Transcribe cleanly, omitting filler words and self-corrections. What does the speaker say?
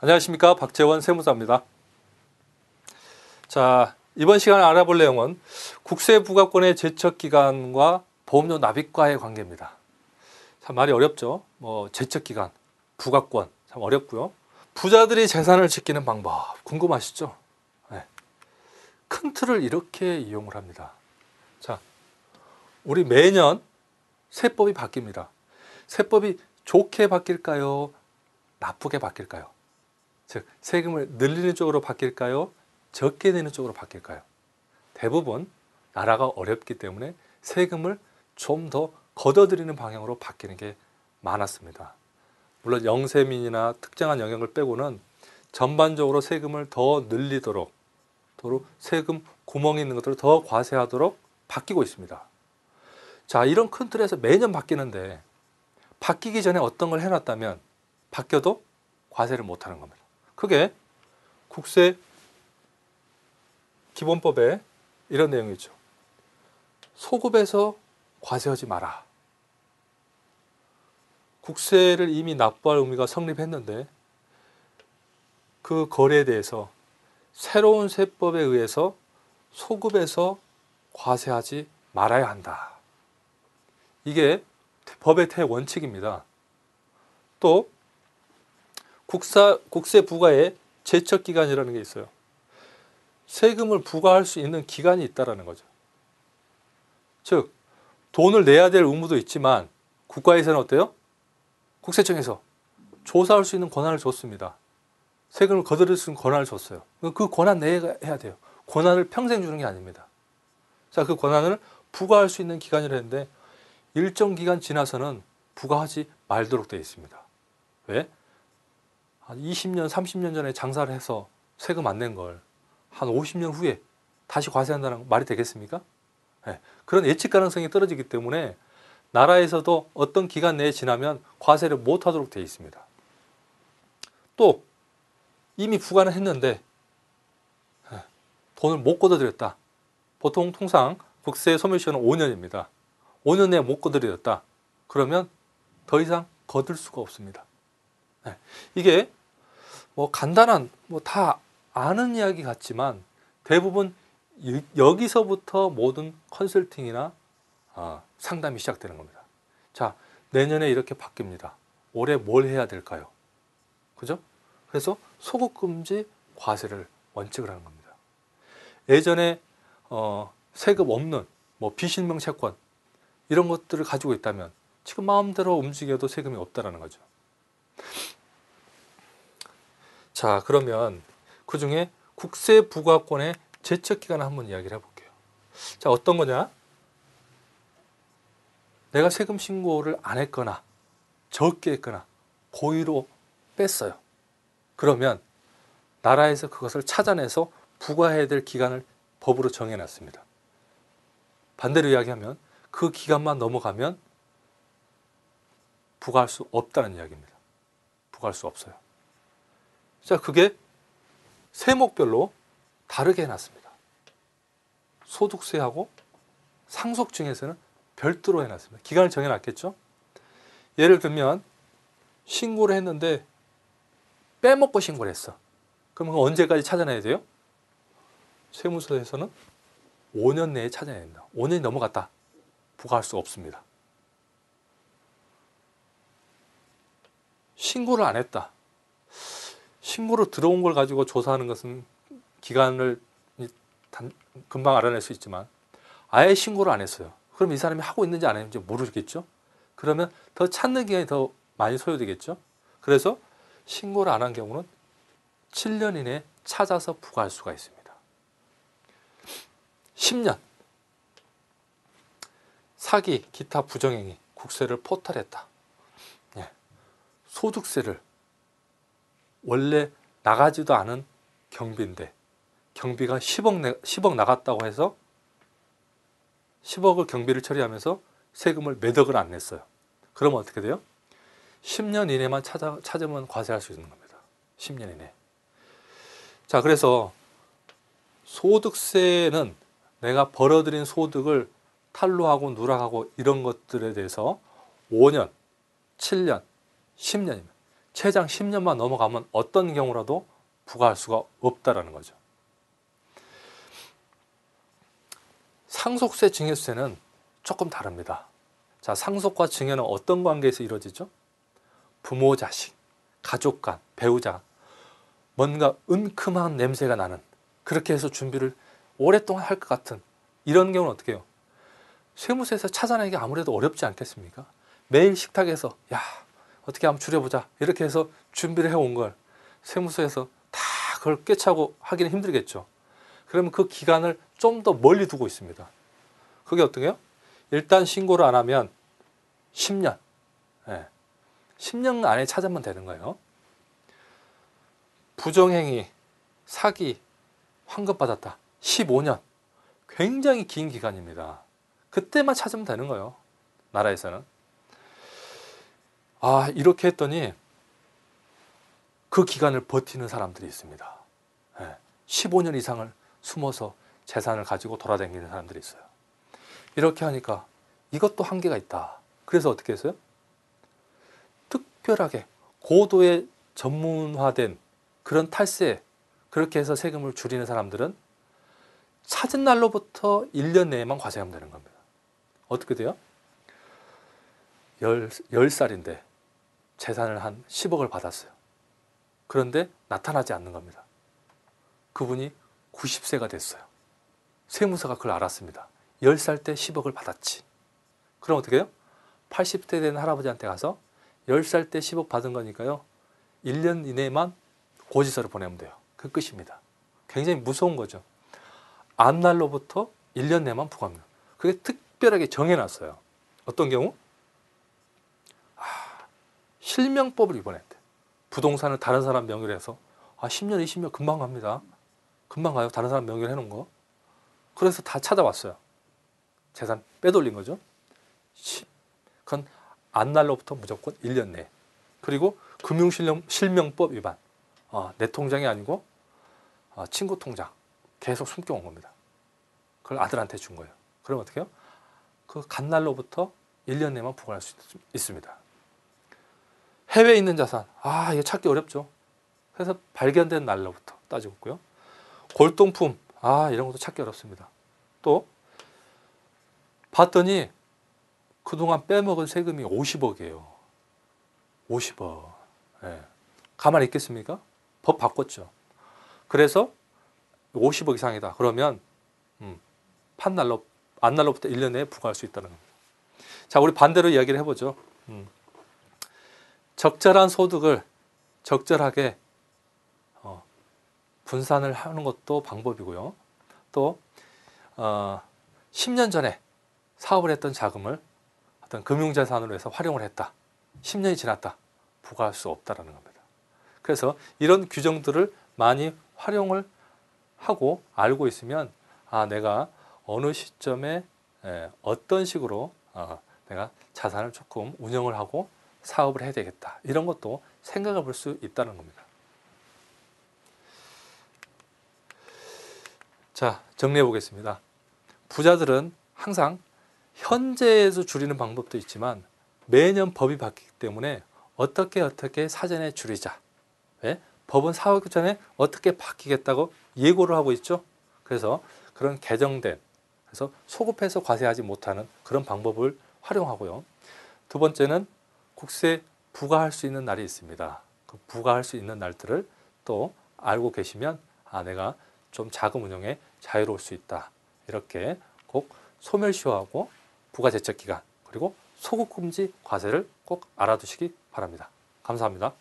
안녕하십니까, 박재원 세무사입니다. 자, 이번 시간에 알아볼 내용은 국세부가권의 제척기간과 보험료 납입과의 관계입니다. 참 말이 어렵죠. 제척기간, 부가권 참 어렵고요. 부자들이 재산을 지키는 방법 궁금하시죠? 네. 큰 틀을 이렇게 이용을 합니다. 자, 우리 매년 세법이 바뀝니다. 세법이 좋게 바뀔까요? 나쁘게 바뀔까요? 즉, 세금을 늘리는 쪽으로 바뀔까요? 적게 내는 쪽으로 바뀔까요? 대부분 나라가 어렵기 때문에 세금을 좀 더 걷어들이는 방향으로 바뀌는 게 많았습니다. 물론 영세민이나 특정한 영역을 빼고는 전반적으로 세금을 더 늘리도록, 또 세금 구멍이 있는 것들을 더 과세하도록 바뀌고 있습니다. 자, 이런 큰 틀에서 매년 바뀌는데 바뀌기 전에 어떤 걸 해놨다면 바뀌어도 과세를 못하는 겁니다. 그게 국세 기본법에 이런 내용이 있죠. 소급해서 과세하지 마라. 국세를 이미 납부할 의무가 성립했는데 그 거래에 대해서 새로운 세법에 의해서 소급해서 과세하지 말아야 한다. 이게 법의 대원칙입니다. 또 국세 부과의 제척기간이라는 게 있어요. 세금을 부과할 수 있는 기간이 있다는 거죠. 즉, 돈을 내야 될 의무도 있지만 국가에서는 어때요? 국세청에서 조사할 수 있는 권한을 줬습니다. 세금을 거두를 수 있는 권한을 줬어요. 그 권한 내에 해야 돼요. 권한을 평생 주는 게 아닙니다. 자, 그 권한을 부과할 수 있는 기간이라 했는데 일정 기간 지나서는 부과하지 말도록 되어 있습니다. 왜? 한 20년, 30년 전에 장사를 해서 세금 안 낸 걸 한 50년 후에 다시 과세한다는 말이 되겠습니까? 네. 그런 예측 가능성이 떨어지기 때문에 나라에서도 어떤 기간 내에 지나면 과세를 못하도록 되어 있습니다. 또 이미 부과는 했는데 돈을 못 걷어들였다. 통상 국세 소멸시효는 5년입니다. 5년 내에 못 걷어들였다. 그러면 더 이상 거둘 수가 없습니다. 네. 이게 간단한 다 아는 이야기 같지만 대부분 여기서부터 모든 컨설팅이나 상담이 시작되는 겁니다. 자, 내년에 이렇게 바뀝니다. 올해 뭘 해야 될까요? 그죠? 그래서 소급금지 과세를 원칙을 하는 겁니다. 예전에 세금 없는 비실명 채권 이런 것들을 가지고 있다면 지금 마음대로 움직여도 세금이 없다라는 거죠. 자, 그러면 그 중에 국세 부과권의 제척기간을 한번 이야기를 해볼게요. 자, 어떤 거냐? 내가 세금 신고를 안 했거나 적게 했거나 고의로 뺐어요. 그러면 나라에서 그것을 찾아내서 부과해야 될 기간을 법으로 정해놨습니다. 반대로 이야기하면 그 기간만 넘어가면 부과할 수 없다는 이야기입니다. 부과할 수 없어요. 자, 그게 세목별로 다르게 해놨습니다. 소득세하고 상속증에서는 별도로 해놨습니다. 기간을 정해놨겠죠? 예를 들면 신고를 했는데 빼먹고 신고를 했어. 그러면 언제까지 찾아내야 돼요? 세무서에서는 5년 내에 찾아내야 됩니다. 5년이 넘어갔다. 부과할 수 없습니다. 신고를 안 했다. 신고로 들어온 걸 가지고 조사하는 것은 기간을 금방 알아낼 수 있지만 아예 신고를 안 했어요. 그럼 이 사람이 하고 있는지 안 했는지 모르겠죠? 그러면 더 찾는 기간이 더 많이 소요되겠죠? 그래서 신고를 안 한 경우는 7년 이내에 찾아서 부과할 수가 있습니다. 10년. 사기, 기타 부정행위, 국세를 포탈했다. 소득세를 원래 나가지도 않은 경비인데 경비가 10억 나갔다고 해서 10억을 경비를 처리하면서 세금을 몇 억을 안 냈어요. 그러면 어떻게 돼요? 10년 이내만 찾으면 과세할 수 있는 겁니다. 10년 이내. 자, 그래서 소득세는 내가 벌어들인 소득을 탈루하고 누락하고 이런 것들에 대해서 5년, 7년, 10년이면 최장 10년만 넘어가면 어떤 경우라도 부과할 수가 없다라는 거죠. 상속세, 증여세는 조금 다릅니다. 자, 상속과 증여는 어떤 관계에서 이루어지죠? 부모, 자식, 가족 간, 배우자, 뭔가 은큼한 냄새가 나는, 그렇게 해서 준비를 오랫동안 할 것 같은 이런 경우는 어떻게 해요? 세무서에서 찾아내기 아무래도 어렵지 않겠습니까? 매일 식탁에서 야, 어떻게 한번 줄여보자 이렇게 해서 준비를 해온 걸 세무서에서 다 그걸 꿰차고 하기는 힘들겠죠. 그러면 그 기간을 좀 더 멀리 두고 있습니다. 그게 어떻게 해요? 일단 신고를 안 하면 10년, 10년 안에 찾으면 되는 거예요. 부정행위, 사기, 환급받았다, 15년, 굉장히 긴 기간입니다. 그때만 찾으면 되는 거예요, 나라에서는. 아, 이렇게 했더니 그 기간을 버티는 사람들이 있습니다. 15년 이상을 숨어서 재산을 가지고 돌아다니는 사람들이 있어요. 이렇게 하니까 이것도 한계가 있다. 그래서 어떻게 했어요? 특별하게 고도의 전문화된 그런 탈세, 그렇게 해서 세금을 줄이는 사람들은 찾은 날로부터 1년 내에만 과세하면 되는 겁니다. 어떻게 돼요? 10살인데 재산을 한 10억을 받았어요. 그런데 나타나지 않는 겁니다. 그분이 90세가 됐어요. 세무서가 그걸 알았습니다. 10살 때 10억을 받았지. 그럼 어떻게 해요? 80대 된 할아버지한테 가서 10살 때 10억 받은 거니까요, 1년 이내만 고지서를 보내면 돼요. 그 끝입니다. 굉장히 무서운 거죠. 앞날로부터 1년 내만 부과합니다. 그게 특별하게 정해놨어요. 어떤 경우? 실명법을 위반했대. 부동산을 다른 사람 명의로 해서 10년, 20년 금방 갑니다. 금방 가요. 다른 사람 명의로 해놓은 거. 그래서 다 찾아왔어요. 재산 빼돌린 거죠. 그건 앞날로부터 무조건 1년 내. 그리고 금융실명법 위반. 내 통장이 아니고 친구 통장. 계속 숨겨온 겁니다. 그걸 아들한테 준 거예요. 그럼 어떻게 해요? 그 간 날로부터 1년 내만 부과할 수 있습니다. 해외에 있는 자산, 이거 찾기 어렵죠. 그래서 발견된 날로부터 따지고 있고요. 골동품, 이런 것도 찾기 어렵습니다. 또 봤더니 그동안 빼먹은 세금이 50억이에요. 50억. 가만히 있겠습니까? 법 바꿨죠. 그래서 50억 이상이다. 그러면 안날로부터 1년 내에 부과할 수 있다는 겁니다. 자, 우리 반대로 이야기를 해보죠. 적절한 소득을 적절하게 분산을 하는 것도 방법이고요. 또 10년 전에 사업을 했던 자금을 어떤 금융자산으로 해서 활용을 했다. 10년이 지났다. 부과할 수 없다는 겁니다. 그래서 이런 규정들을 많이 활용을 하고 알고 있으면 내가 어느 시점에 어떤 식으로 내가 자산을 조금 운영을 하고 사업을 해야 되겠다. 이런 것도 생각해 볼 수 있다는 겁니다. 자, 정리해 보겠습니다. 부자들은 항상 현재에서 줄이는 방법도 있지만 매년 법이 바뀌기 때문에 어떻게 사전에 줄이자. 법은 사후기 전에 어떻게 바뀌겠다고 예고를 하고 있죠. 그래서 그런 개정된, 그래서 소급해서 과세하지 못하는 그런 방법을 활용하고요. 두 번째는 국세 부과할 수 있는 날이 있습니다. 그 부과할 수 있는 날들을 또 알고 계시면 내가 좀 자금 운용에 자유로울 수 있다. 이렇게 꼭 소멸시효하고 부가제척기간 그리고 소급금지 과세를 꼭 알아두시기 바랍니다. 감사합니다.